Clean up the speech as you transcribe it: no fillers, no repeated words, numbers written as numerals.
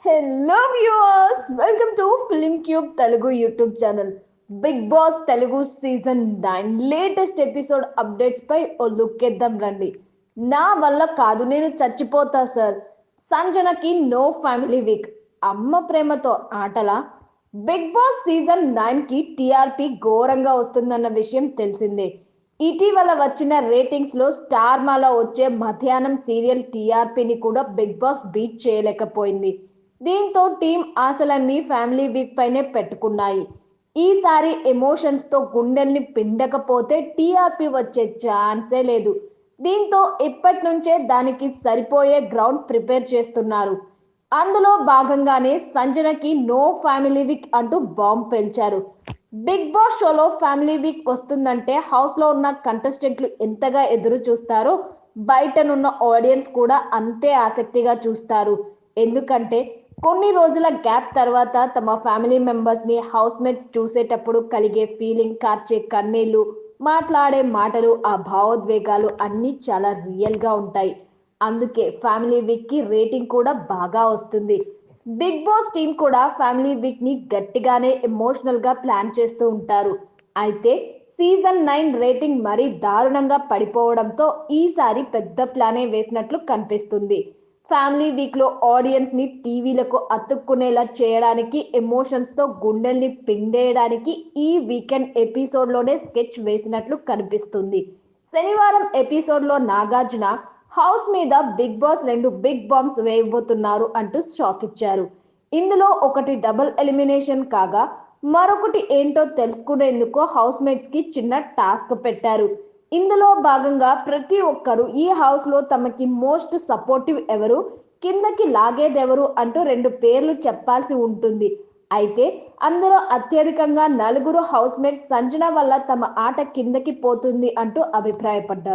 Hello viewers, welcome to film cube Telugu YouTube channel. Big boss Telugu season 9 latest episode updates పై ఓ look ఇద్దాం రండి. నా వల్ల కాదు, నేను చచ్చిపోతా సార్. సంజనకి నో ఫ్యామిలీ వీక్. అమ్మ ప్రేమతో ఆటలా? బిగ్ బాస్ సీజన్ 9 కి టీఆర్పీ ఘోరంగా వస్తుందన్న విషయం తెలిసిందే. ఇటీవల వచ్చిన రేటింగ్స్ లో స్టార్ మాల వచ్చే మధ్యాహ్నం సీరియల్ టీఆర్పీని కూడా బిగ్ బాస్ బీట్ చేయలేకపోయింది. దీంతో టీం ఆశలన్నీ ఫ్యామిలీ వీక్ పైనే పెట్టుకున్నాయి. ఈసారి ఎమోషన్స్ తో గుండెల్ని పిండకపోతే టీఆర్పీ వచ్చే ఛాన్సే లేదు. దీంతో ఇప్పటి నుంచే దానికి సరిపోయే గ్రౌండ్ ప్రిపేర్ చేస్తున్నారు. అందులో భాగంగానే సంజనకి నో ఫ్యామిలీ వీక్ అంటూ బాంబ్ పేల్చారు. బిగ్ బాస్ షోలో ఫ్యామిలీ వీక్ వస్తుందంటే హౌస్ లో ఉన్న కంటెస్టెంట్లు ఎంతగా ఎదురు చూస్తారో బయటనున్న ఆడియన్స్ కూడా అంతే ఆసక్తిగా చూస్తారు. ఎందుకంటే కొన్ని రోజుల గ్యాప్ తర్వాత తమ ఫ్యామిలీ మెంబర్స్ ని హౌస్ మేట్స్ చూసేటప్పుడు కలిగే ఫీలింగ్, కార్చే కన్నీళ్లు, మాట్లాడే మాటలు, ఆ భావోద్వేగాలు అన్నీ చాలా రియల్ గా ఉంటాయి. అందుకే ఫ్యామిలీ వీక్ కి రేటింగ్ కూడా బాగా వస్తుంది. బిగ్ బాస్ టీం కూడా ఫ్యామిలీ వీక్ ని గట్టిగానే ఎమోషనల్ గా ప్లాన్ చేస్తూ ఉంటారు. అయితే సీజన్ 9 రేటింగ్ మరీ దారుణంగా పడిపోవడంతో ఈసారి పెద్ద ప్లానే వేసినట్లు కనిపిస్తుంది. ఫ్యామిలీ వీక్ లో ఆడియన్స్ ని టీవీలకు అతుక్కునేలా చేయడానికి, ఎమోషన్స్ తో గుండెల్ని పిండేయడానికి ఈ వీకెండ్ ఎపిసోడ్ లోనే స్కెచ్ వేసినట్లు కనిపిస్తుంది. శనివారం ఎపిసోడ్ లో నాగార్జున హౌస్ మీద బిగ్ బాస్ 2 బిగ్ బాంబ్స్ వేయబోతున్నారు అంటూ షాక్ ఇచ్చారు. ఇందులో ఒకటి డబుల్ ఎలిమినేషన్ కాగా మరొకటి ఏంటో తెలుసుకునేందుకు హౌస్ మేట్స్ కి చిన్న టాస్క్ పెట్టారు. ఇందులో భాగంగా ప్రతి ఒక్కరూ ఈ హౌస్ లో తమకి మోస్ట్ సపోర్టివ్ ఎవరు, కిందకి లాగేదెవరు అంటూ 2 పేర్లు చెప్పాల్సి ఉంటుంది. అయితే అందులో అత్యధికంగా 4 హౌస్ మేట్స్ సంజన వల్ల తమ ఆట కిందకి పోతుంది అంటూ అభిప్రాయపడ్డారు.